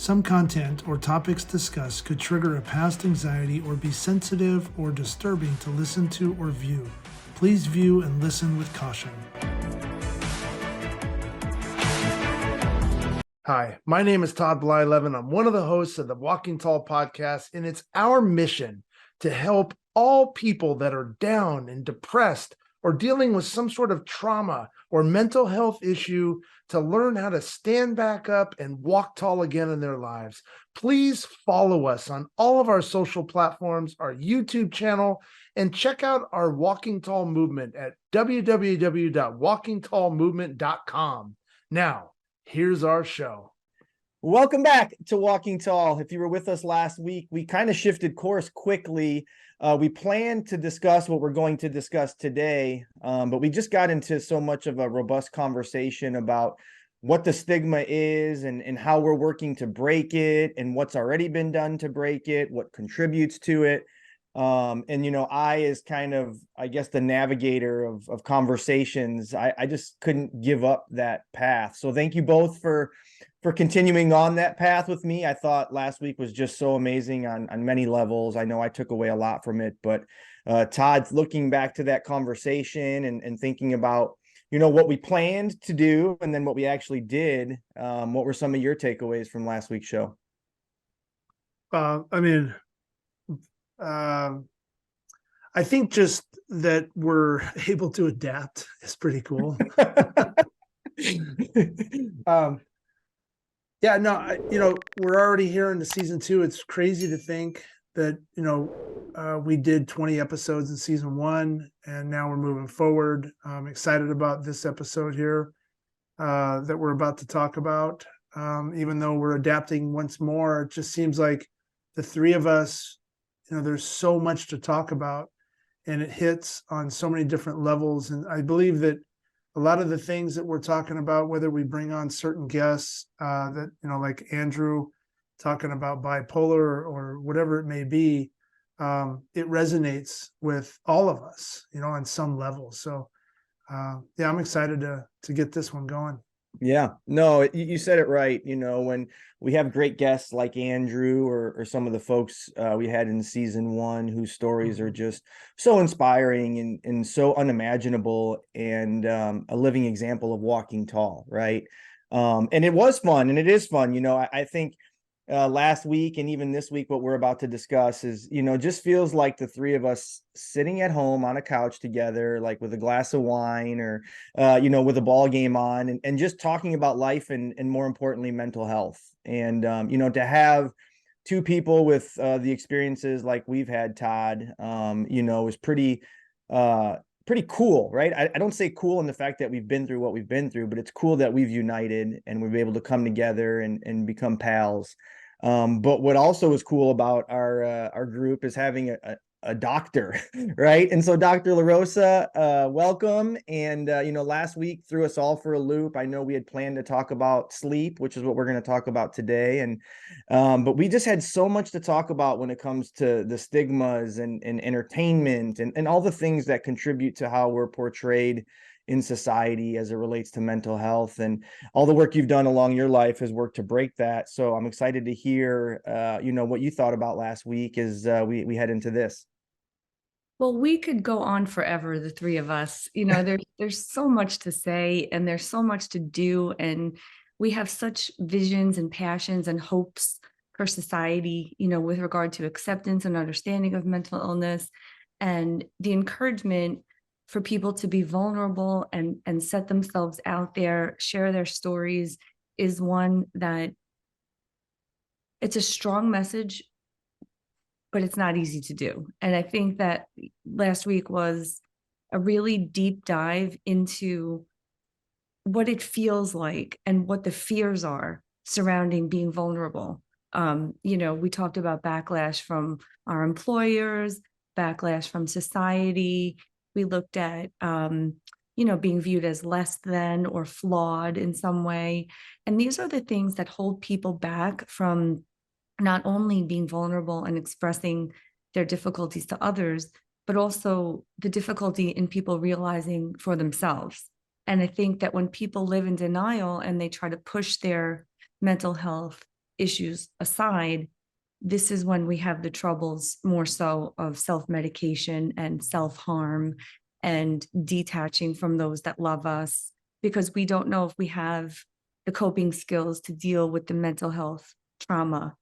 Some content or topics discussed could trigger a past anxiety or be sensitive or disturbing to listen to or view. Please view and listen with caution. Hi, my name is Todd Blyleven. I'm one of the hosts of the Walking Tall podcast, and it's our mission to help all people that are down and depressed or dealing with some sort of trauma or mental health issue to learn how to stand back up and walk tall again in their lives. Please follow us on all of our social platforms, our YouTube channel, and check out our Walking Tall movement at www.walkingtallmovement.com. Now, here's our show. Welcome back to Walking Tall. If you were with us last week, we kind of shifted course quickly. We planned to discuss what we're going to discuss today, but we just got into so much of a robust conversation about what the stigma is and how we're working to break it and what's already been done to break it, what contributes to it. I, as kind of, I guess, the navigator of conversations, I just couldn't give up that path. So thank you both for continuing on that path with me. I thought last week was just so amazing on many levels. I know I took away a lot from it, but Todd, looking back to that conversation and thinking about, what we planned to do and then what we actually did, what were some of your takeaways from last week's show? I think just that we're able to adapt is pretty cool. We're already here into season 2. It's crazy to think that, we did 20 episodes in season 1 and now we're moving forward. I'm excited about this episode here that we're about to talk about. Even though we're adapting once more, it just seems like the three of us, there's so much to talk about and it hits on so many different levels. And I believe that a lot of the things that we're talking about, whether we bring on certain guests like Andrew talking about bipolar or whatever it may be, it resonates with all of us, on some level. So I'm excited to get this one going. Yeah, no, you said it right. When we have great guests like Andrew or some of the folks we had in season 1 whose stories are just so inspiring and so unimaginable and a living example of walking tall, right? And it was fun and it is fun. I think last week and even this week, what we're about to discuss is, just feels like the three of us sitting at home on a couch together, like with a glass of wine or, with a ball game on and just talking about life and more importantly, mental health. And, to have two people with the experiences like we've had, Todd, is pretty cool, right? I don't say cool in the fact that we've been through what we've been through, but it's cool that we've united and we've been able to come together and become pals. But what also is cool about our group is having a doctor, right? And so Dr. LaRosa, welcome. And, last week threw us all for a loop. I know we had planned to talk about sleep, which is what we're going to talk about today. And, but we just had so much to talk about when it comes to the stigmas and entertainment and all the things that contribute to how we're portrayed in society as it relates to mental health, and all the work you've done along your life has worked to break that. So I'm excited to hear, what you thought about last week as we head into this. Well, we could go on forever, the three of us. There's so much to say and there's so much to do. And we have such visions and passions and hopes for society, with regard to acceptance and understanding of mental illness and the encouragement for people to be vulnerable and set themselves out there, share their stories is one that it's a strong message, but it's not easy to do. And I think that last week was a really deep dive into what it feels like and what the fears are surrounding being vulnerable. We talked about backlash from our employers, backlash from society. We looked at, being viewed as less than or flawed in some way. And these are the things that hold people back from not only being vulnerable and expressing their difficulties to others, but also the difficulty in people realizing for themselves. And I think that when people live in denial and they try to push their mental health issues aside, this is when we have the troubles more so of self-medication and self-harm and detaching from those that love us, because we don't know if we have the coping skills to deal with the mental health trauma,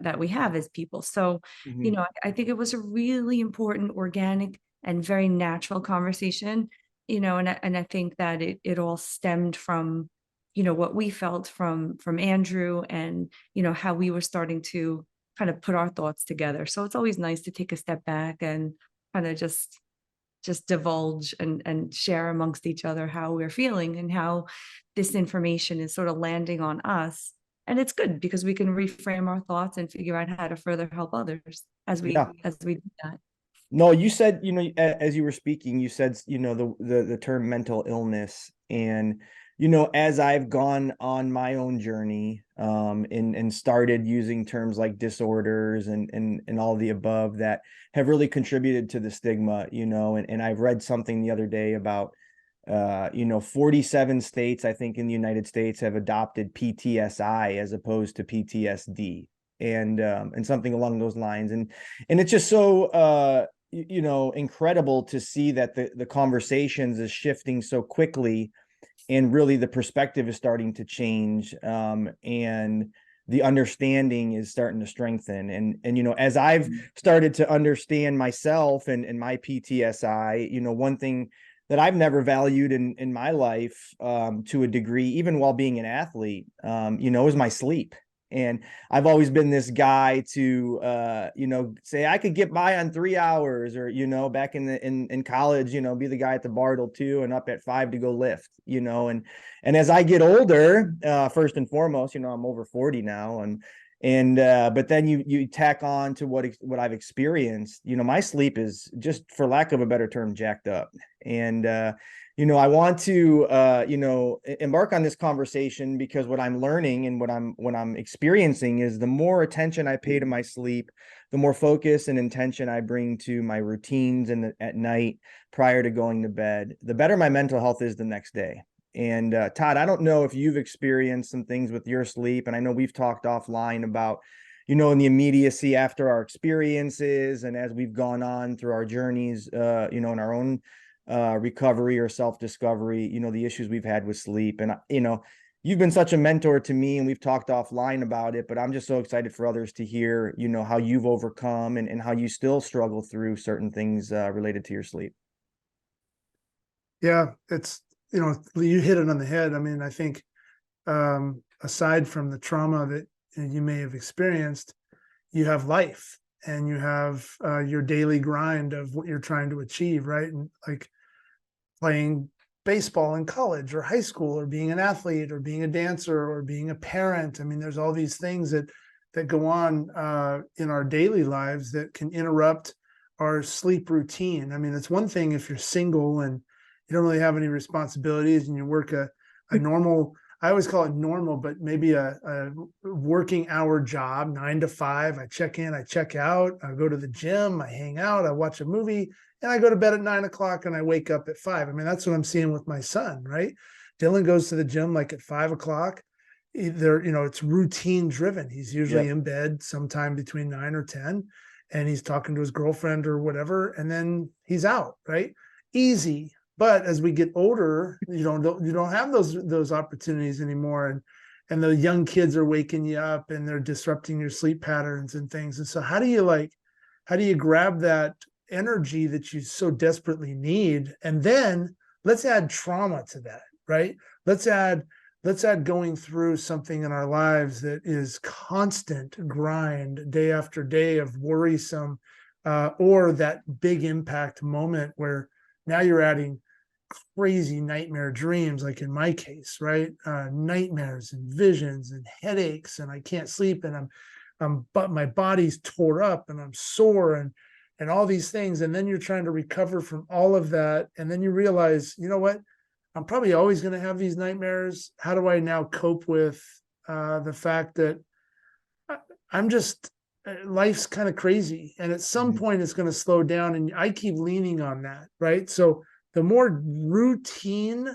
that we have as people. So, I think it was a really important, organic, and very natural conversation, and I think that it all stemmed from, what we felt from Andrew, and, how we were starting to kind of put our thoughts together. So it's always nice to take a step back and kind of just divulge and share amongst each other how we're feeling and how this information is sort of landing on us. And it's good because we can reframe our thoughts and figure out how to further help others as we Yeah. do that. No, you said, as you were speaking, you said, the term mental illness. And, as I've gone on my own journey, and started using terms like disorders and all the above that have really contributed to the stigma, and I've read something the other day about, 47 states, I think, in the United States have adopted PTSI as opposed to PTSD, and something along those lines. And it's just so, incredible to see that the conversations is shifting so quickly, and really the perspective is starting to change, and the understanding is starting to strengthen. And as I've started to understand myself and my PTSI, one thing that I've never valued in my life, to a degree, even while being an athlete, is my sleep. And I've always been this guy to, say I could get by on 3 hours, or, back in college, be the guy at the bar till 2 and up at 5 to go lift, and as I get older, first and foremost, I'm over 40 now, but then you tack on to what I've experienced, my sleep is, just for lack of a better term, jacked up. And, I want to, embark on this conversation because what I'm learning and what I'm experiencing is the more attention I pay to my sleep, the more focus and intention I bring to my routines at night prior to going to bed, the better my mental health is the next day. And Todd, I don't know if you've experienced some things with your sleep, and I know we've talked offline about, in the immediacy after our experiences and as we've gone on through our journeys, in our own recovery or self-discovery, the issues we've had with sleep. And, you've been such a mentor to me, and we've talked offline about it, but I'm just so excited for others to hear, how you've overcome and how you still struggle through certain things related to your sleep. Yeah, it's, you hit it on the head. I mean, I think, aside from the trauma that you may have experienced, you have life, and you have your daily grind of what you're trying to achieve, right? And like playing baseball in college or high school, or being an athlete, or being a dancer, or being a parent. I mean, there's all these things that go on in our daily lives that can interrupt our sleep routine. I mean, it's one thing if you're single and you don't really have any responsibilities, and you work a normal, I always call it normal, but maybe a working hour job, 9 to 5. I check in, I check out, I go to the gym, I hang out, I watch a movie, and I go to bed at 9 o'clock and I wake up at 5. I mean, that's what I'm seeing with my son, right? Dylan goes to the gym like at 5 o'clock. Either, it's routine driven. He's usually in bed sometime between 9 or 10, and he's talking to his girlfriend or whatever, and then he's out, right? Easy. But as we get older, you don't have those opportunities anymore, and the young kids are waking you up and they're disrupting your sleep patterns and things. And so how do you grab that energy that you so desperately need? And then let's add trauma to that, right? Let's add going through something in our lives that is constant grind day after day of worrisome, or that big impact moment where now you're adding crazy nightmare dreams, like in my case, right? Nightmares and visions and headaches, and I can't sleep, and but my body's tore up and I'm sore, and all these things. And then you're trying to recover from all of that. And then you realize, you know what? I'm probably always going to have these nightmares. How do I now cope with the fact that I'm just, life's kind of crazy, and at some point it's going to slow down, and I keep leaning on that, right? So the more routine,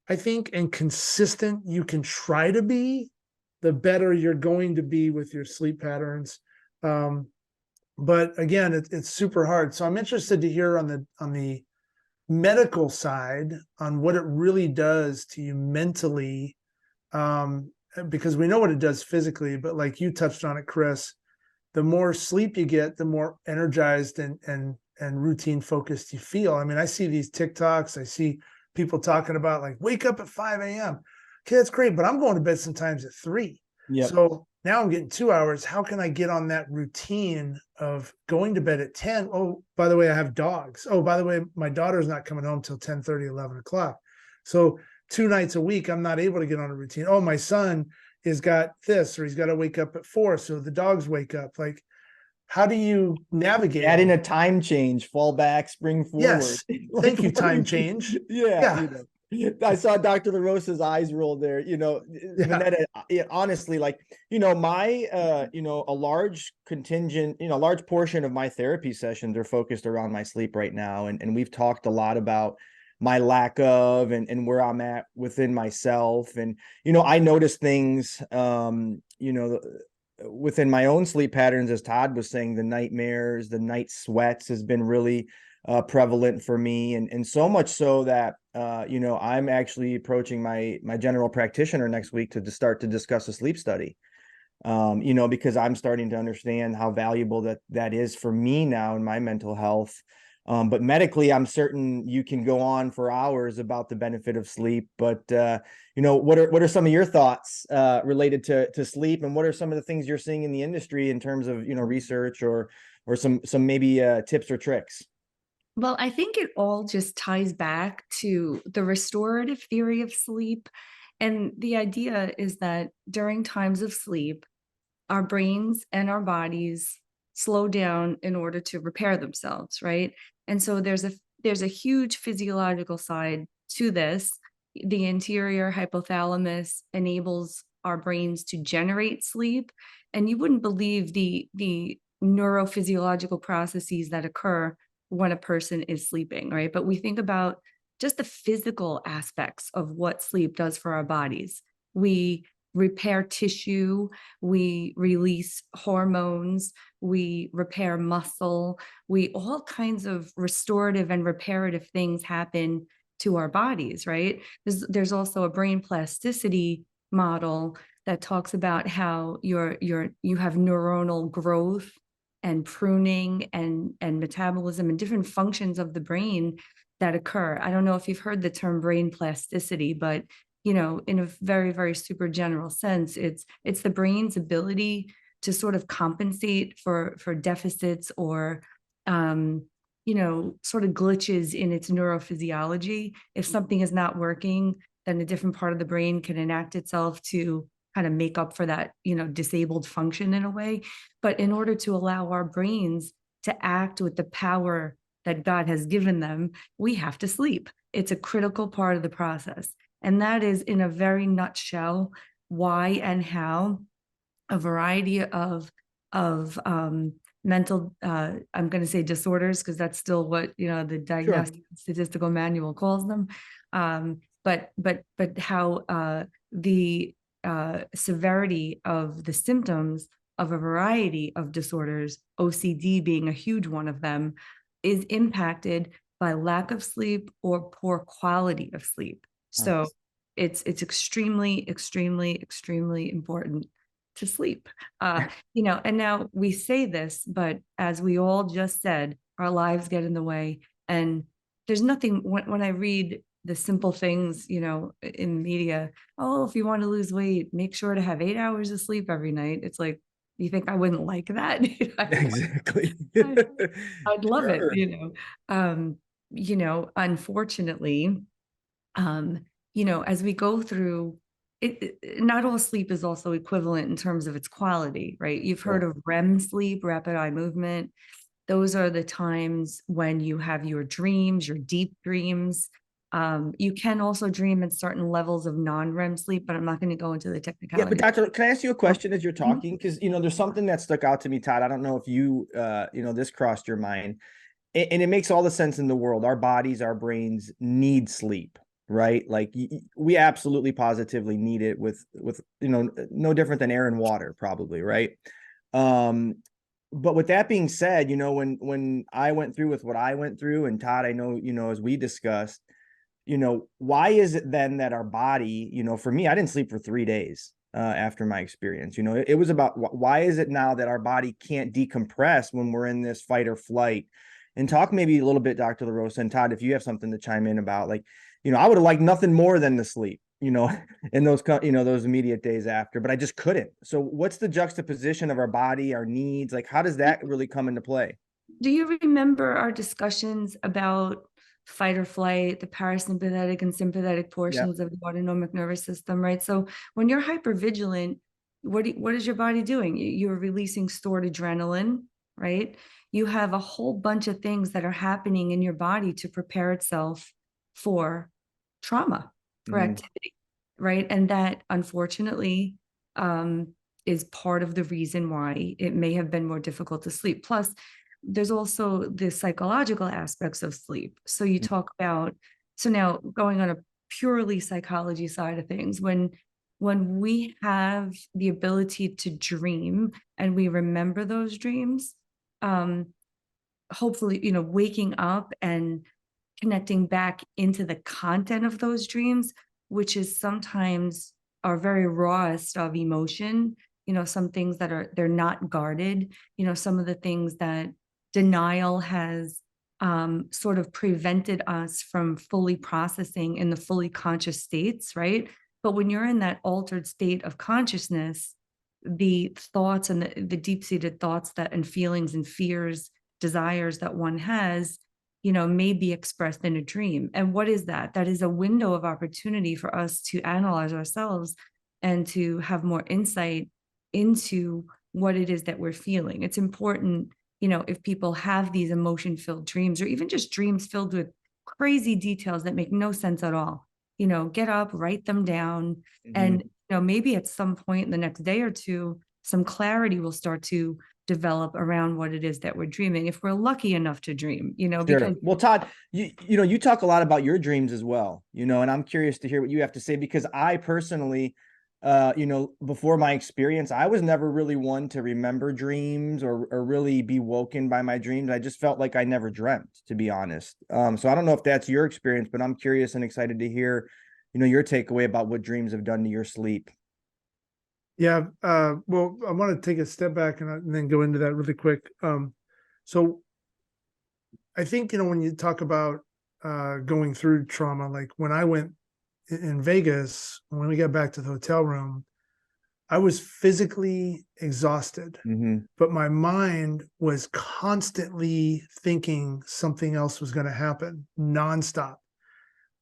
I think, and consistent you can try to be, the better you're going to be with your sleep patterns. But again, it's super hard. So I'm interested to hear on the medical side on what it really does to you mentally, because we know what it does physically, but like you touched on it, Chris, the more sleep you get, the more energized and routine focused you feel. I mean, I see these TikToks, I see people talking about like wake up at 5 a.m. Okay, that's great, but I'm going to bed sometimes at 3. Yep. So now I'm getting 2 hours. How can I get on that routine of going to bed at 10? Oh, by the way, I have dogs. Oh, by the way, my daughter's not coming home till 10:30, 11 o'clock. So 2 nights a week, I'm not able to get on a routine. Oh, my son has got this, or he's got to wake up at 4. So the dogs wake up. Like, how do you navigate? Add in a time change, fall back, spring forward. Yes. Thank you, time change. Yeah. Yeah. I saw Dr. LaRosa's eyes roll there, Vanetta, honestly, like, my, a large contingent, a large portion of my therapy sessions are focused around my sleep right now. And we've talked a lot about my lack of, and where I'm at within myself. And, I notice things, within my own sleep patterns, as Todd was saying, the nightmares, the night sweats has been really prevalent for me, and so much so that I'm actually approaching my general practitioner next week to start to discuss a sleep study. Because I'm starting to understand how valuable that is for me now in my mental health. But medically, I'm certain you can go on for hours about the benefit of sleep. But what are some of your thoughts related to sleep, and what are some of the things you're seeing in the industry in terms of research or some maybe tips or tricks? Well, I think it all just ties back to the restorative theory of sleep. And the idea is that during times of sleep, our brains and our bodies slow down in order to repair themselves, right? And so there's a huge physiological side to this. The anterior hypothalamus enables our brains to generate sleep, and you wouldn't believe the neurophysiological processes that occur when a person is sleeping, right? But we think about just the physical aspects of what sleep does for our bodies. We repair tissue, we release hormones, we repair muscle, all kinds of restorative and reparative things happen to our bodies, right? There's also a brain plasticity model that talks about how you have neuronal growth and pruning and metabolism and different functions of the brain that occur. I don't know if you've heard the term brain plasticity, but in a very, very super general sense, it's the brain's ability to sort of compensate for deficits or sort of glitches in its neurophysiology. If something is not working, then a different part of the brain can enact itself to kind of make up for that, disabled function in a way. But in order to allow our brains to act with the power that God has given them, we have to sleep. It's a critical part of the process. And that is, in a very nutshell, why and how a variety of mental, I'm going to say disorders, because that's still what the Diagnostic Statistical Manual calls them. But how the severity of the symptoms of a variety of disorders, OCD being a huge one of them, is impacted by lack of sleep or poor quality of sleep. So it's extremely, extremely, extremely important to sleep. And now we say this, but as we all just said, our lives get in the way. And there's nothing, when I read the simple things, in media, oh, if you want to lose weight, make sure to have 8 hours of sleep every night. It's like, you think I wouldn't like that? Exactly. I'd love it, unfortunately, as we go through it, not all sleep is also equivalent in terms of its quality, right? You've heard of REM sleep, rapid eye movement. Those are the times when you have your dreams, your deep dreams. You can also dream at certain levels of non-REM sleep, but I'm not going to go into the technicality. Yeah, but Doctor, can I ask you a question as you're talking? Because there's something that stuck out to me, Todd. I don't know if you, this crossed your mind, and it makes all the sense in the world. Our bodies, our brains need sleep. right? Like we absolutely positively need it with, no different than air and water probably, right? Um, but with that being said, when I went through with what I went through, and Todd, I know, as we discussed, why is it then that our body, for me, I didn't sleep for 3 days after my experience. It was about why is it now that our body can't decompress when we're in this fight or flight? And talk maybe a little bit, Dr. LaRosa and Todd, if you have something to chime in about, like, I would have liked nothing more than to sleep, in those immediate days after, but I just couldn't. So what's the juxtaposition of our body, our needs? Like, how does that really come into play? Do you remember our discussions about fight or flight, the parasympathetic and sympathetic Yeah. portions of the autonomic nervous system, right? So when you're hypervigilant, what is your body doing? You're releasing stored adrenaline, right? You have a whole bunch of things that are happening in your body to prepare itself for trauma, for activity, right? And that unfortunately is part of the reason why it may have been more difficult to sleep. Plus, there's also the psychological aspects of sleep. So you talk about, so now going on a purely psychology side of things, when we have the ability to dream and we remember those dreams, hopefully, waking up and connecting back into the content of those dreams, which is sometimes our very rawest of emotion, some things that they're not guarded, some of the things that denial has sort of prevented us from fully processing in the fully conscious states, right? But when you're in that altered state of consciousness, the thoughts and the deep-seated thoughts that and feelings and fears, desires that one has, may be expressed in a dream. And what is that? That is a window of opportunity for us to analyze ourselves and to have more insight into what it is that we're feeling. It's important, if people have these emotion-filled dreams, or even just dreams filled with crazy details that make no sense at all, get up, write them down, and maybe at some point in the next day or two, some clarity will start to develop around what it is that we're dreaming, if we're lucky enough to dream, Sure. because Well, Todd, you talk a lot about your dreams as well, and I'm curious to hear what you have to say, because I personally, before my experience, I was never really one to remember dreams or really be woken by my dreams. I just felt like I never dreamt, to be honest. So I don't know if that's your experience, but I'm curious and excited to hear, your takeaway about what dreams have done to your sleep. Yeah. Well, I want to take a step back and then go into that really quick. So I think, when you talk about going through trauma, like when I went in Vegas, when we got back to the hotel room, I was physically exhausted, but my mind was constantly thinking something else was going to happen nonstop.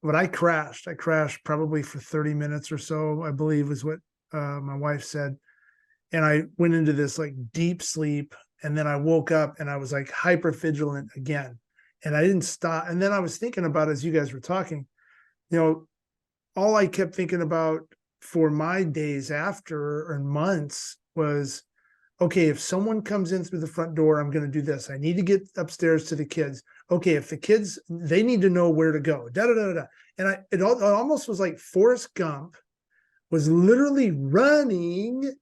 But I crashed probably for 30 minutes or so, I believe is what my wife said. And I went into this like deep sleep. And then I woke up and I was like hyper vigilant again. And I didn't stop. And then I was thinking about, as you guys were talking, all I kept thinking about for my days after or months was, okay, if someone comes in through the front door, I'm going to do this. I need to get upstairs to the kids. Okay, if the kids, they need to know where to go. Da da da da. And it almost was like Forrest Gump was literally running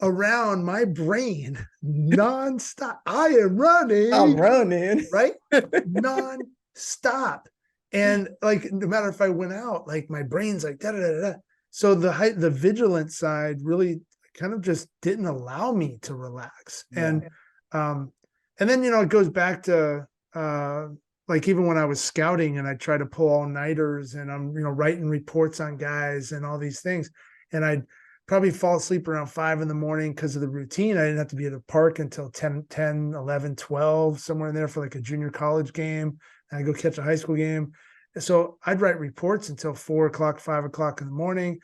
around my brain nonstop. I am running. I'm running. Right? Nonstop. And like, no matter if I went out, like my brain's like da da da da. So the vigilant side really kind of just didn't allow me to relax. Yeah. And then it goes back to like even when I was scouting and I try to pull all-nighters and I'm writing reports on guys and all these things, and I'd probably fall asleep around 5 in the morning because of the routine. I didn't have to be at the park until 10, 11, 12, somewhere in there for like a junior college game. And I go catch a high school game. So I'd write reports until 4 o'clock, 5 o'clock in the morning.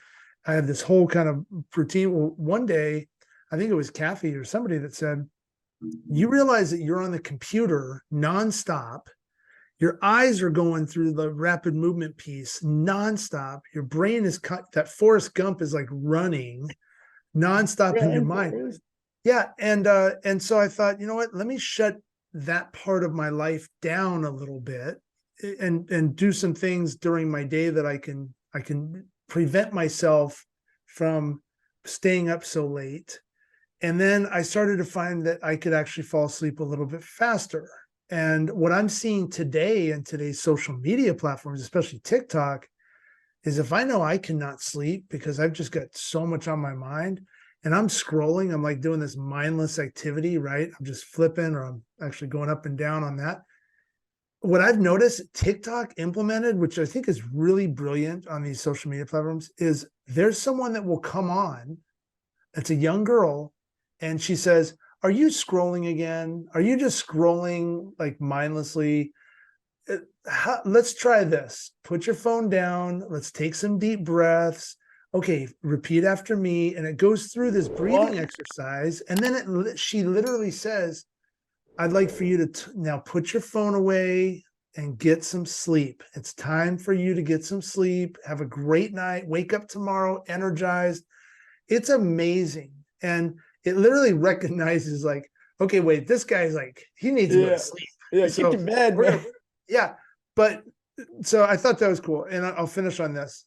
I had this whole kind of routine. Well, one day, I think it was Kathy or somebody that said, you realize that you're on the computer nonstop. Your eyes are going through the rapid movement piece nonstop. Your brain is cut. That Forrest Gump is like running nonstop in your mind. Yeah. And so I thought, you know what, let me shut that part of my life down a little bit and do some things during my day that I can prevent myself from staying up so late. And then I started to find that I could actually fall asleep a little bit faster. And what I'm seeing today in today's social media platforms, especially TikTok, is if I know I cannot sleep because I've just got so much on my mind and I'm scrolling, I'm like doing this mindless activity, right? I'm just flipping or I'm actually going up and down on that. What I've noticed TikTok implemented, which I think is really brilliant on these social media platforms, is there's someone that will come on. It's a young girl, and she says, "Are you scrolling again? Are you just scrolling like mindlessly? Let's try this. Put your phone down. Let's take some deep breaths. Okay, repeat after me." And it goes through this breathing exercise, and then she literally says, "I'd like for you to now put your phone away and get some sleep. It's time for you to get some sleep. Have a great night. Wake up tomorrow energized." It's amazing. And it literally recognizes like, okay, wait, this guy's like, he needs to go to sleep. Yeah, So get to bed, man. yeah. But so I thought that was cool. And I'll finish on this.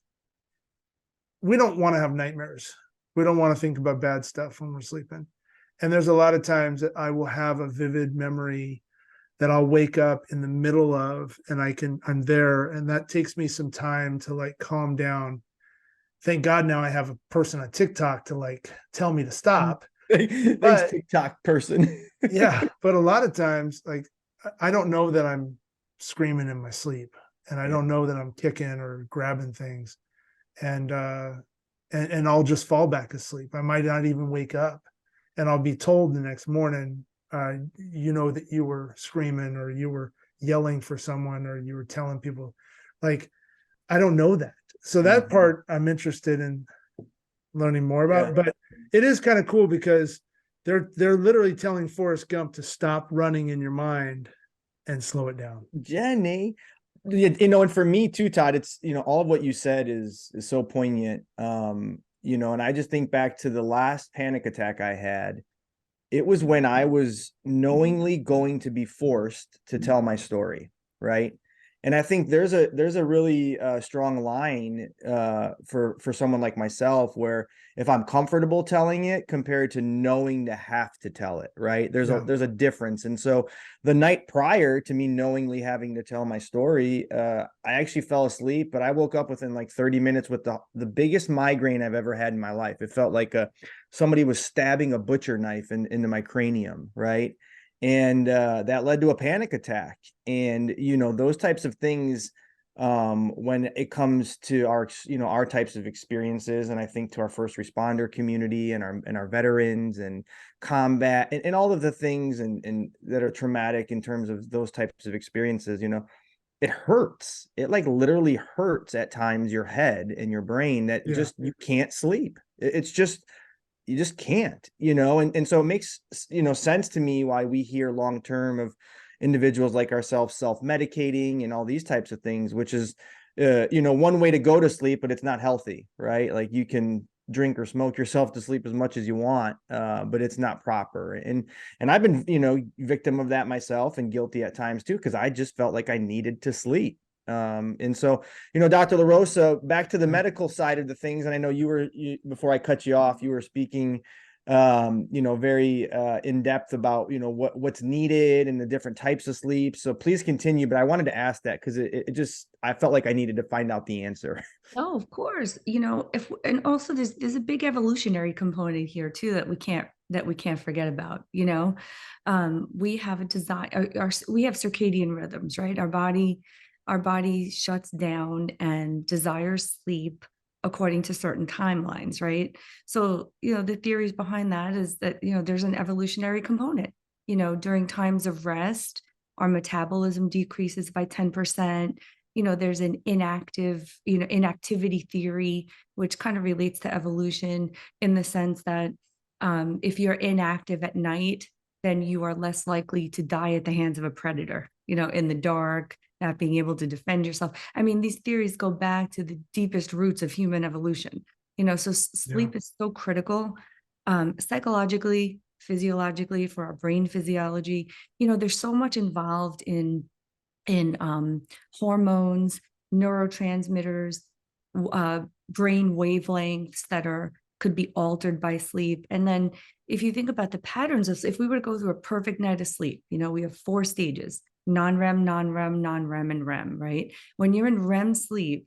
We don't want to have nightmares. We don't want to think about bad stuff when we're sleeping. And there's a lot of times that I will have a vivid memory that I'll wake up in the middle of, and I'm there. And that takes me some time to like calm down. Thank God now I have a person on TikTok to like tell me to stop. Thanks, But TikTok person. yeah, but a lot of times, like I don't know that I'm screaming in my sleep, and I don't know that I'm kicking or grabbing things, and I'll just fall back asleep. I might not even wake up, and I'll be told the next morning, you know, that you were screaming or you were yelling for someone or you were telling people, like I don't know that. So that part I'm interested in learning more about, but it is kind of cool because they're literally telling Forrest Gump to stop running in your mind and slow it down. Jenny, you know, and for me too, Todd, it's, you know, all of what you said is so poignant. You know, and I just think back to the last panic attack I had. It was when I was knowingly going to be forced to tell my story, right? And I think there's a really strong line for someone like myself where if I'm comfortable telling it compared to knowing to have to tell it, right? There's a difference. And so the night prior to me knowingly having to tell my story, I actually fell asleep, but I woke up within like 30 minutes with the biggest migraine I've ever had in my life. It felt like somebody was stabbing a butcher knife into my cranium, right? And that led to a panic attack. And you know, those types of things, when it comes to our, you know, our types of experiences, and I think to our first responder community and our veterans and combat and all of the things and that are traumatic in terms of those types of experiences, you know, it hurts. It like literally hurts at times your head and your brain that just you can't sleep. It's just you just can't, you know, and so it makes, you know, sense to me why we hear long term of individuals like ourselves self-medicating and all these types of things, which is you know, one way to go to sleep, but it's not healthy, right? Like you can drink or smoke yourself to sleep as much as you want, but it's not proper. And I've been, you know, victim of that myself and guilty at times too, because I just felt like I needed to sleep. And so, you know, Dr. LaRosa, back to the medical side of the things. And I know before I cut you off, you were speaking, you know, very in depth about, you know, what's needed and the different types of sleep. So please continue. But I wanted to ask that because it just, I felt like I needed to find out the answer. Oh, of course. You know, and also there's a big evolutionary component here too that we can't forget about. You know, we have a design. We have circadian rhythms, right? Our body shuts down and desires sleep according to certain timelines, right? So, you know, the theories behind that is that, you know, there's an evolutionary component. You know, during times of rest, our metabolism decreases by 10%. You know, there's an inactivity theory, which kind of relates to evolution in the sense that if you're inactive at night, then you are less likely to die at the hands of a predator, you know, in the dark, not being able to defend yourself. I mean, these theories go back to the deepest roots of human evolution, you know, so sleep is so critical, psychologically, physiologically, for our brain physiology. You know, there's so much involved in in hormones, neurotransmitters, brain wavelengths that could be altered by sleep. And then if you think about the patterns of, if we were to go through a perfect night of sleep, we have 4 stages: non-REM, non-REM, non-REM, and REM, right? When you're in REM sleep,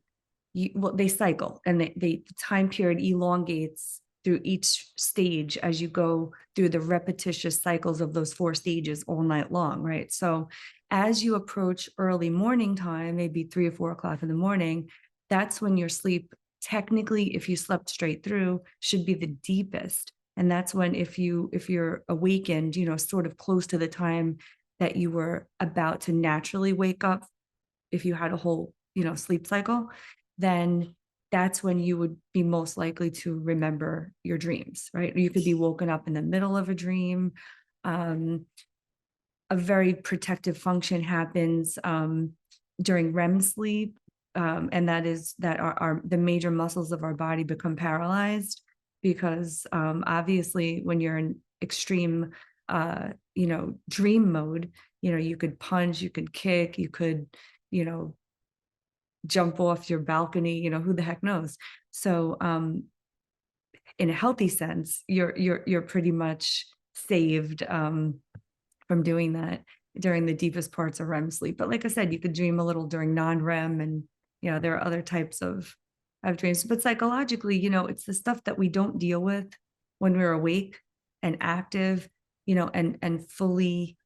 they cycle, and the time period elongates through each stage as you go through the repetitious cycles of those 4 stages all night long, right? So as you approach early morning time, maybe 3 or 4 o'clock in the morning, that's when your sleep, technically, if you slept straight through, should be the deepest. And that's when, if you're awakened, sort of close to the time that you were about to naturally wake up, if you had a whole, sleep cycle, then that's when you would be most likely to remember your dreams, right? You could be woken up in the middle of a dream. A very protective function happens during REM sleep, and that is that the major muscles of our body become paralyzed, because obviously when you're in extreme dream mode, you could punch, you could kick, you could jump off your balcony, who the heck knows. So in a healthy sense, you're pretty much saved from doing that during the deepest parts of REM sleep. But like I said, you could dream a little during non-REM, and there are other types of dreams. But psychologically, it's the stuff that we don't deal with when we're awake and active, and fully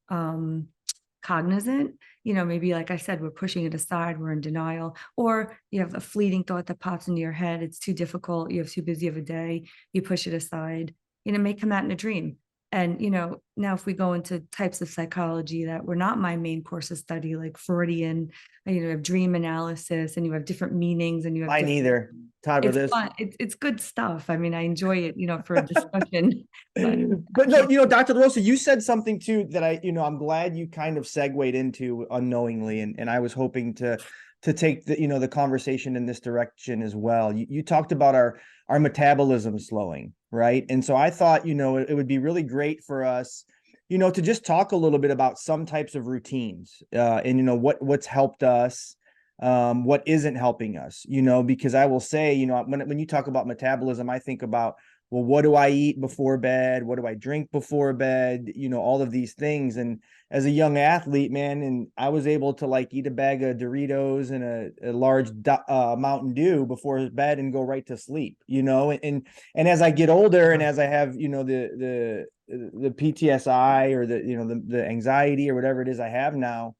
cognizant. Maybe, like I said, we're pushing it aside, we're in denial, or you have a fleeting thought that pops into your head. It's too difficult, you have too busy of a day, you push it aside. It may come out in a dream. And now if we go into types of psychology that were not my main course of study, like Freudian, you have dream analysis, and you have different meanings, and you have Mine either. Todd, with it's this. fun. It's good stuff. I mean, I enjoy it, for a discussion. But no, Dr. LaRosa, you said something too that I'm glad you kind of segued into unknowingly, and I was hoping to take the conversation in this direction as well. You talked about our metabolism slowing, right? And so I thought, it would be really great for us, to just talk a little bit about some types of routines, and what's helped us, what isn't helping us, because I will say, when you talk about metabolism, I think about, well, what do I eat before bed? What do I drink before bed? All of these things. And as a young athlete, man, and I was able to eat a bag of Doritos and a large Mountain Dew before bed and go right to sleep, and as I get older, and as I have, the PTSI, or the anxiety, or whatever it is I have now,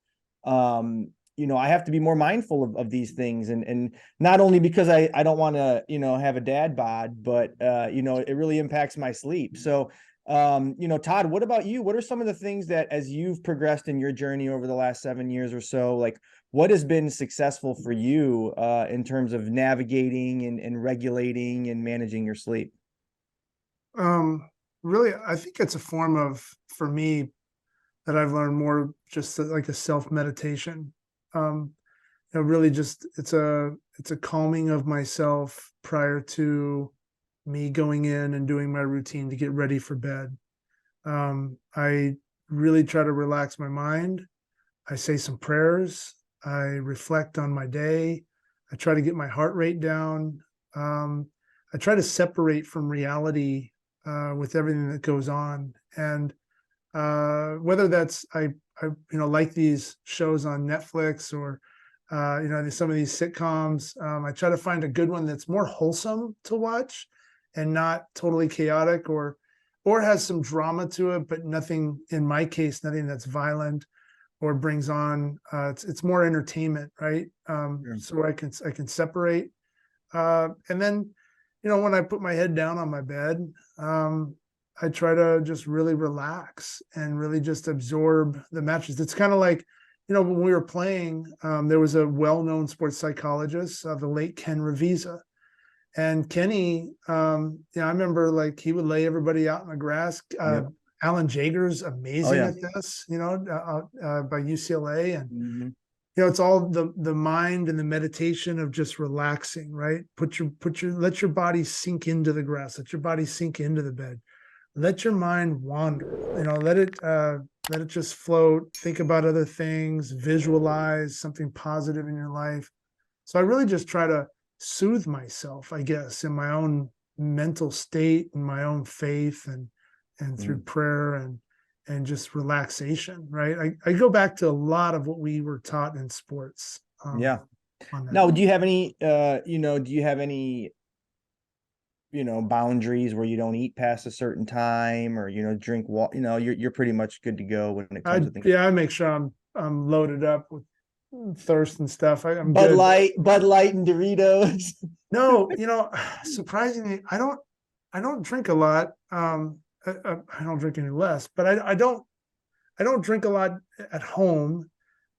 I have to be more mindful of these things, and not only because I don't want to, have a dad bod, but it really impacts my sleep. So, Todd, what about you? What are some of the things that, as you've progressed in your journey over the last 7 years or so, what has been successful for you in terms of navigating and regulating and managing your sleep? Really, I think it's a form of, for me, that I've learned more just like a self-meditation. Really just it's a calming of myself prior to me going in and doing my routine to get ready for bed. I really try to relax my mind. I say some prayers. I reflect on my day. I try to get my heart rate down. I try to separate from reality with everything that goes on. And whether that's I like these shows on Netflix, or some of these sitcoms, I try to find a good one that's more wholesome to watch and not totally chaotic, or has some drama to it, but nothing, in my case, nothing that's violent or brings on it's more entertainment, right? So I can separate, and then when I put my head down on my bed, I try to just really relax and really just absorb the matches. It's kind of like, when we were playing, there was a well-known sports psychologist, the late Ken Revisa. And Kenny, I remember he would lay everybody out in the grass. Yep. Alan Jager's amazing at this, by UCLA. And, it's all the mind and the meditation of just relaxing, right? Let your body sink into the grass, let your body sink into the bed. Let your mind wander, let let it just float, think about other things, visualize something positive in your life. So I really just try to soothe myself, I guess, in my own mental state and my own faith, and through prayer and just relaxation, right? I go back to a lot of what we were taught in sports. Yeah. On that. Now, do you have any, boundaries where you don't eat past a certain time, or, drink water? You're pretty much good to go when it comes to things. I make sure I'm loaded up with thirst and stuff. I'm Bud good. Light and Doritos. No, surprisingly, I don't drink a lot. I don't drink any less, but I don't drink a lot at home.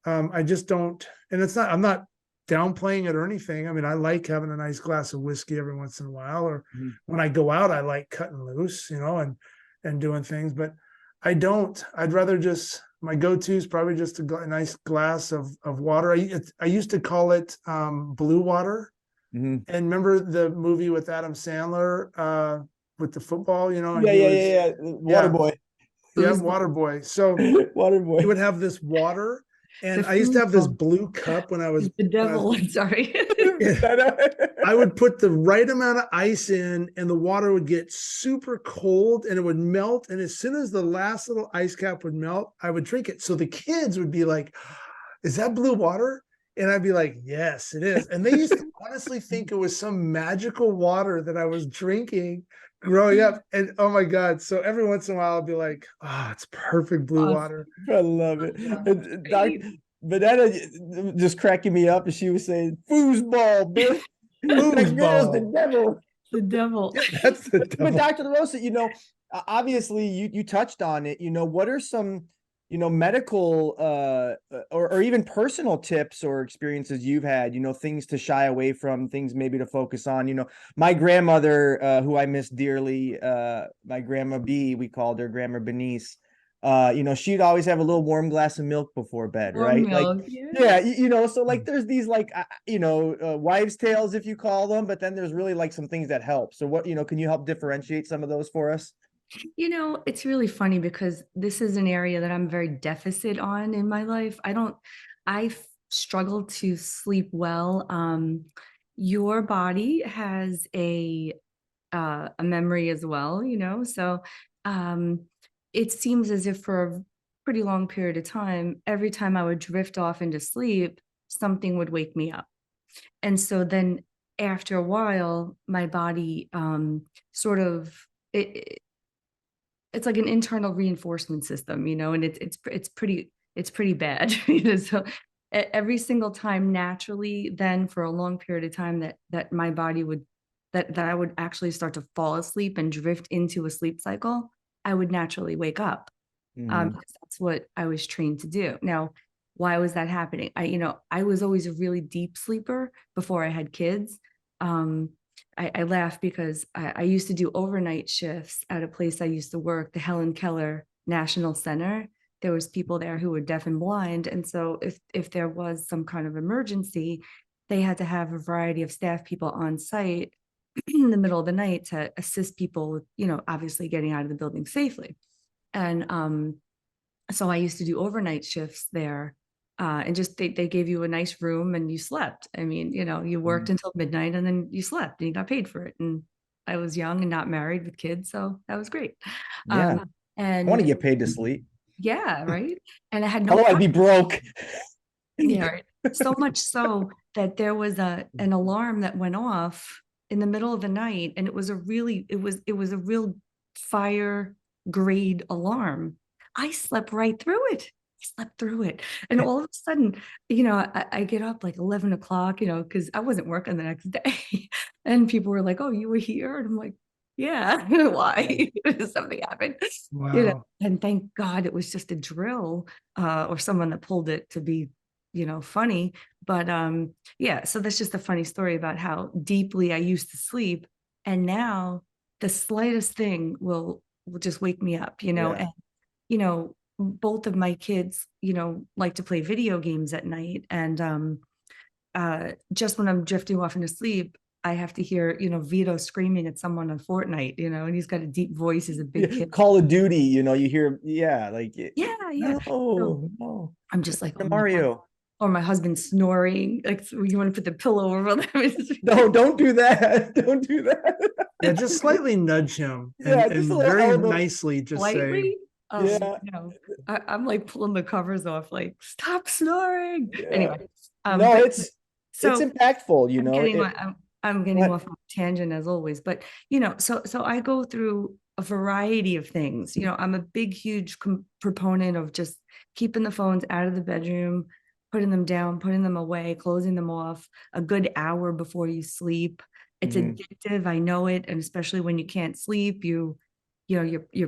I just don't, and I'm not downplaying it or anything. I mean, I like having a nice glass of whiskey every once in a while, or when I go out, I like cutting loose, and doing things, but I'd rather just, my go-to is probably just a nice glass of water. I used to call it blue water. And remember the movie with Adam Sandler, with the football, and Water boy. Yeah, water boy. So Water boy. he would have this water, and I used to have this blue cup when I was the devil. Sorry. I would put the right amount of ice in, and the water would get super cold and it would melt. And as soon as the last little ice cap would melt, I would drink it. So the kids would be like, "Is that blue water?" And I'd be like, "Yes, it is." And they used to honestly think it was some magical water that I was drinking growing up. And oh my God. So every once in a while I'll be like, "Oh, it's perfect blue water." I love it. Vanetta just cracking me up, and she was saying, "Foosball, bitch." That girl's the devil. The devil. That's the devil. But Dr. LaRosa, obviously you touched on it. What are some, medical or even personal tips or experiences you've had, things to shy away from, things maybe to focus on? My grandmother, who I miss dearly, my grandma B, we called her Grandma Benice. She'd always have a little warm glass of milk before bed, right? Milk, like, yeah, so like there's these wives' tales, if you call them, but then there's really like some things that help. So what, can you help differentiate some of those for us? It's really funny because this is an area that I'm very deficit on in my life. I struggle to sleep well. Your body has a memory as well, so it seems as if for a pretty long period of time, every time I would drift off into sleep, something would wake me up. And so then after a while, my body sort of, it's like an internal reinforcement system, and it's pretty bad. So every single time, naturally, then for a long period of time that my body would, that I would actually start to fall asleep and drift into a sleep cycle, I would naturally wake up. Because that's what I was trained to do. Now, why was that happening? I was always a really deep sleeper before I had kids. I laugh because I used to do overnight shifts at a place I used to work, the Helen Keller National Center. There was people there who were deaf and blind. And so if there was some kind of emergency, they had to have a variety of staff people on site in the middle of the night to assist people with, obviously getting out of the building safely. And so I used to do overnight shifts there. And just they gave you a nice room and you slept. I mean, you worked until midnight and then you slept and you got paid for it. And I was young and not married with kids, so that was great. Yeah. And I want to get paid to sleep. Yeah, right. And I had no. How do I be broke? Yeah, right. So much so that there was an alarm that went off in the middle of the night, and it was a real fire grade alarm. I slept right through it. And all of a sudden, I get up like 11 o'clock, because I wasn't working the next day. And people were like, "Oh, you were here?" And I'm like, "Yeah, why?" Something happened. Wow. And thank God it was just a drill, or someone that pulled it to be, funny. But yeah, so that's just a funny story about how deeply I used to sleep. And now the slightest thing will just wake me up, and, both of my kids, like to play video games at night. And just when I'm drifting off into sleep, I have to hear, Vito screaming at someone on Fortnite, and he's got a deep voice. He's a big kid. Call of Duty, you hear, yeah, like. Yeah, yeah. So No. I'm just like, oh my God. Mario. Or my husband snoring. Like, so you want to put the pillow over them. No, don't do that. Don't do that. Yeah, just slightly nudge him Yeah, just a and little very elbow. nicely just say, Slightly. Yeah. No, I'm like pulling the covers off, like, stop snoring. Yeah. Anyway, No, but it's so impactful, you I'm know. getting I'm getting What? off on a tangent as always, but so I go through a variety of things. I'm a big, huge proponent of just keeping the phones out of the bedroom, putting them down, putting them away, closing them off a good hour before you sleep. It's addictive, I know it, and especially when you can't sleep, you're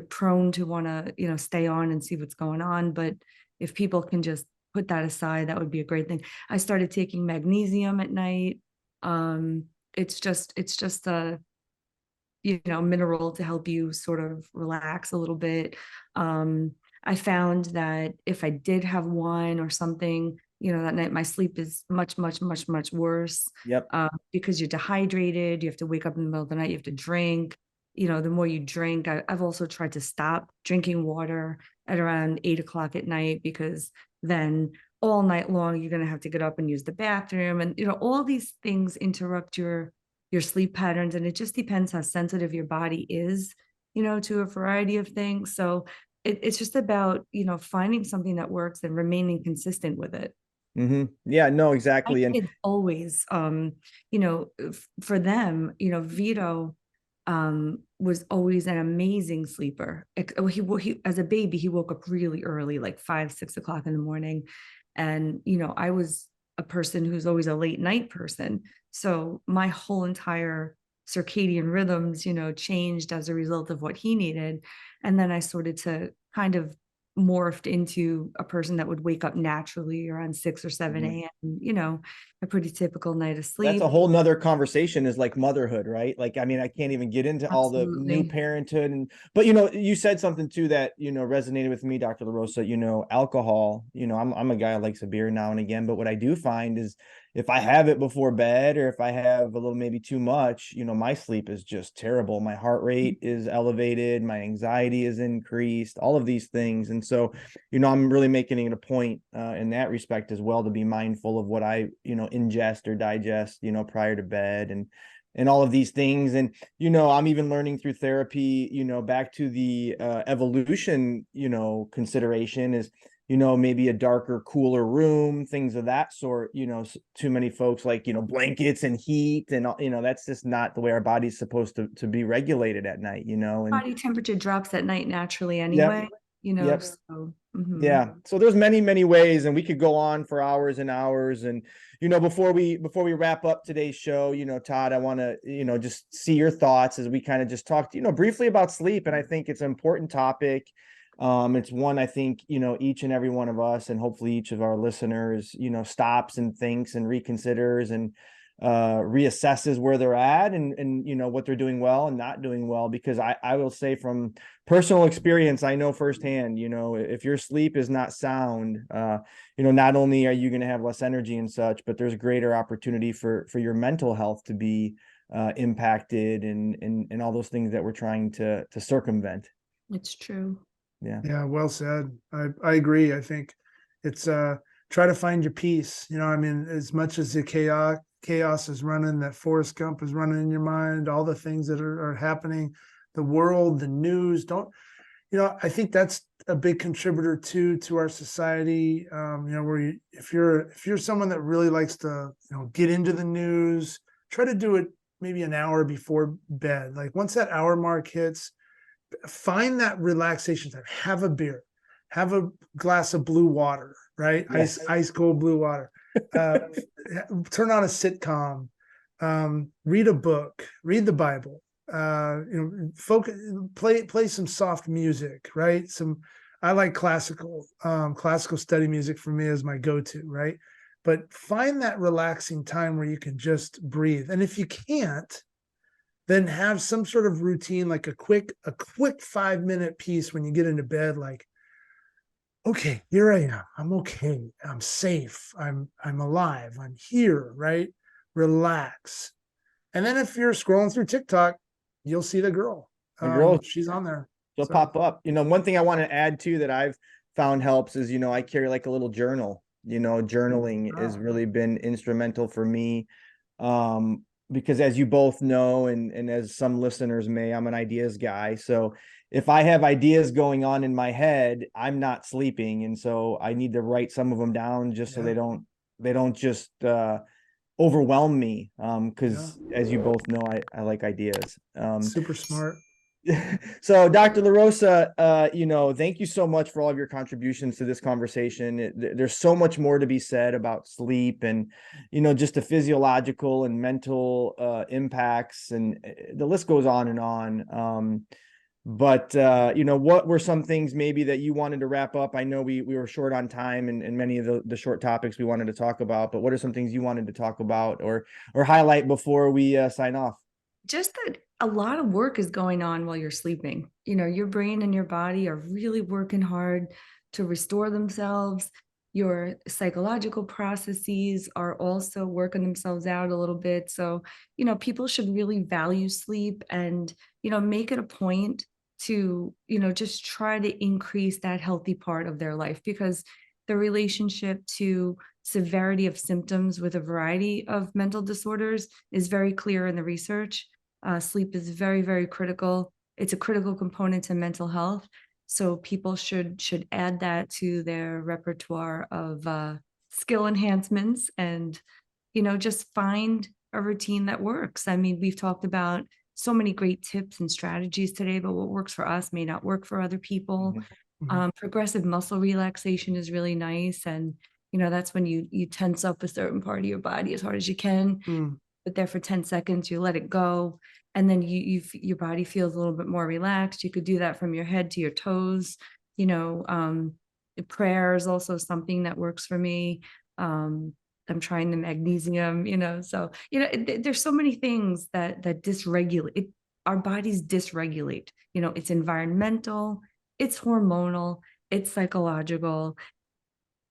prone to want to stay on and see what's going on. But if people can just put that aside, that would be a great thing. I started taking magnesium at night. um it's just a mineral to help you sort of relax a little bit. I found that if I did have wine or something that night, my sleep is much, much, much, much worse. Yep. Because you're dehydrated, you have to wake up in the middle of the night, you have to drink. The more you drink, I've also tried to stop drinking water at around 8 o'clock at night, because then all night long you're going to have to get up and use the bathroom, and all these things interrupt your sleep patterns, and it just depends how sensitive your body is to a variety of things. So it's just about finding something that works and remaining consistent with it. Yeah, no, My exactly. And kids always, for them, Vito was always an amazing sleeper. He as a baby, he woke up really early, like 5, 6 o'clock in the morning. And, I was a person who's always a late night person. So my whole entire circadian rhythms, changed as a result of what he needed. And then I started to kind of morphed into a person that would wake up naturally around 6 or 7 a.m., a pretty typical night of that's a sleep. whole nother conversation, is like motherhood, right? Like, I mean, I can't even get into all the new Absolutely. parenthood. But you said something too that resonated with me, Dr. LaRosa. Alcohol, I'm a guy that likes a beer now and again, but what I do find is if I have it before bed, or if I have a little maybe too much, my sleep is just terrible. My heart rate is elevated, my anxiety is increased, all of these things. And so I'm really making it a point in that respect as well, to be mindful of what I ingest or digest prior to bed, and all of these things. And I'm even learning through therapy, back to the evolution consideration is maybe a darker, cooler room, things of that sort. Too many folks like blankets and heat, and that's just not the way our body's supposed to be regulated at night. And Body temperature drops at night naturally yep, anyway, yep. so Yeah. So there's many, many ways, and we could go on for hours and hours. And, before we wrap up today's show, Todd, I want to, just see your thoughts as we kind of just talked, briefly about sleep. And I think it's an important topic. It's one I think, each and every one of us, and hopefully each of our listeners, stops and thinks and reconsiders and reassesses where they're at, and what they're doing well and not doing well. Because I will say from personal experience, I know firsthand, if your sleep is not sound, not only are you going to have less energy and such, but there's greater opportunity for your mental health to be impacted, and all those things that we're trying to circumvent. it's true. Yeah, well said. I agree. I think it's try to find your peace. I mean, as much as the chaos is running, that Forrest Gump is running in your mind, all the things that are happening, the world, the news, I think that's a big contributor to our society. Where if you're someone that really likes to, get into the news, try to do it maybe an hour before bed. Like once that hour mark hits, find that relaxation time. Have a beer, have a glass of blue water, right? Yes. Ice cold blue water. Turn on a sitcom, read a book, read the Bible. Focus, play some soft music, right? I like classical study music. For me is my go-to, right? But find that relaxing time where you can just breathe. And if you can't, then have some sort of routine, like a quick 5-minute piece when you get into bed, like, okay, here I am. I'm okay. I'm safe. I'm alive. I'm here, right? Relax. And then if you're scrolling through TikTok, you'll see the girl. The girl, She's on there. she'll So pop up. One thing I want to add too that I've found helps is, I carry like a little journal. Journaling has really been instrumental for me. Because as you both know, and as some listeners may, I'm an ideas guy. So if I have ideas going on in my head, I'm not sleeping. And so I need to write some of them down just so they don't just overwhelm me. Because as you both know, I like ideas. Super smart. So Dr. LaRosa, thank you so much for all of your contributions to this conversation. There's so much more to be said about sleep and, just the physiological and mental impacts, and the list goes on and on. But what were some things maybe that you wanted to wrap up? I know we were short on time and many of the short topics we wanted to talk about, but what are some things you wanted to talk about or highlight before we sign off? Just that a lot of work is going on while you're sleeping. Your brain and your body are really working hard to restore themselves. Your psychological processes are also working themselves out a little bit. So, people should really value sleep and, make it a point to, just try to increase that healthy part of their life, because the relationship to severity of symptoms with a variety of mental disorders is very clear in the research. Sleep is very, very critical. It's a critical component to mental health. So people should add that to their repertoire of skill enhancements and, just find a routine that works. I mean, we've talked about so many great tips and strategies today, but what works for us may not work for other people. Mm-hmm. Progressive muscle relaxation is really nice. And, that's when you tense up a certain part of your body as hard as you can. But there for 10 seconds, you let it go. And then your body feels a little bit more relaxed. You could do that from your head to your toes. Prayer is also something that works for me. I'm trying the magnesium, so, there's so many things that dysregulate. Our bodies dysregulate, it's environmental, it's hormonal, it's psychological,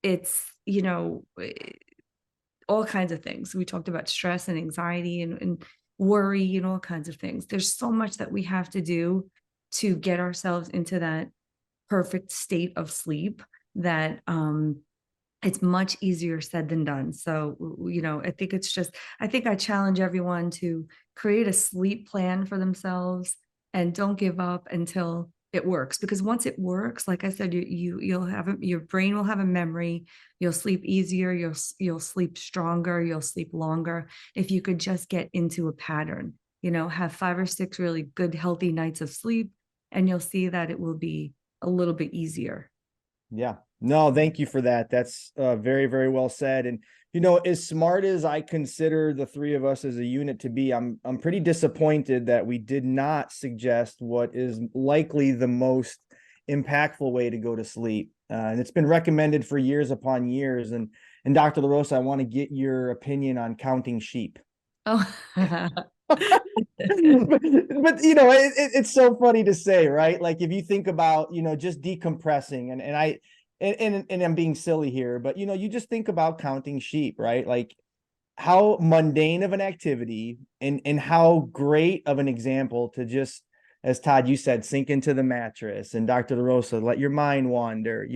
it's, all kinds of things. We talked about stress and anxiety and worry and all kinds of things. There's so much that we have to do to get ourselves into that perfect state of sleep that it's much easier said than done. So, I think I challenge everyone to create a sleep plan for themselves and don't give up until it works, because once it works, like I said, you'll have your brain will have a memory. You'll sleep easier. You'll sleep stronger. You'll sleep longer if you could just get into a pattern. Have 5 or 6 really good, healthy nights of sleep, and you'll see that it will be a little bit easier. Yeah, no, thank you for that. That's very, very well said. And as smart as I consider the three of us as a unit to be, I'm pretty disappointed that we did not suggest what is likely the most impactful way to go to sleep. And it's been recommended for years upon years. And Dr. LaRosa, I want to get your opinion on counting sheep. Oh, but it's so funny to say, right? Like if you think about, just decompressing and I'm being silly here, but you just think about counting sheep, right? Like how mundane of an activity and how great of an example to just, as Todd, you said, sink into the mattress, and Dr. LaRosa, let your mind wander,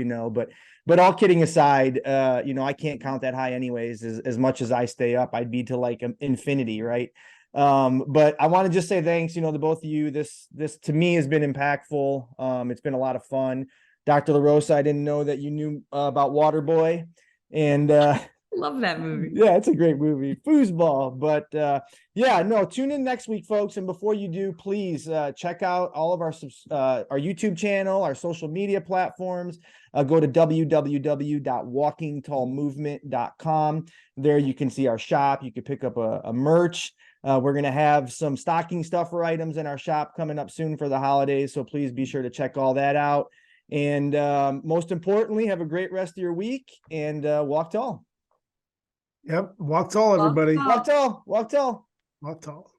but all kidding aside, I can't count that high anyways. As much as I stay up, I'd be to like infinity, right? But I want to just say thanks, to both of you. This to me has been impactful. It's been a lot of fun. Dr. LaRosa, I didn't know that you knew about Waterboy, and love that movie. Yeah, it's a great movie, foosball. But tune in next week, folks. And before you do, please check out all of our YouTube channel, our social media platforms. Go to www.walkingtallmovement.com. There you can see our shop. You can pick up a merch. We're going to have some stocking stuffer items in our shop coming up soon for the holidays. So please be sure to check all that out. And most importantly, have a great rest of your week and walk tall. Yep. Walk tall, everybody. Walk tall. Walk tall. Walk tall.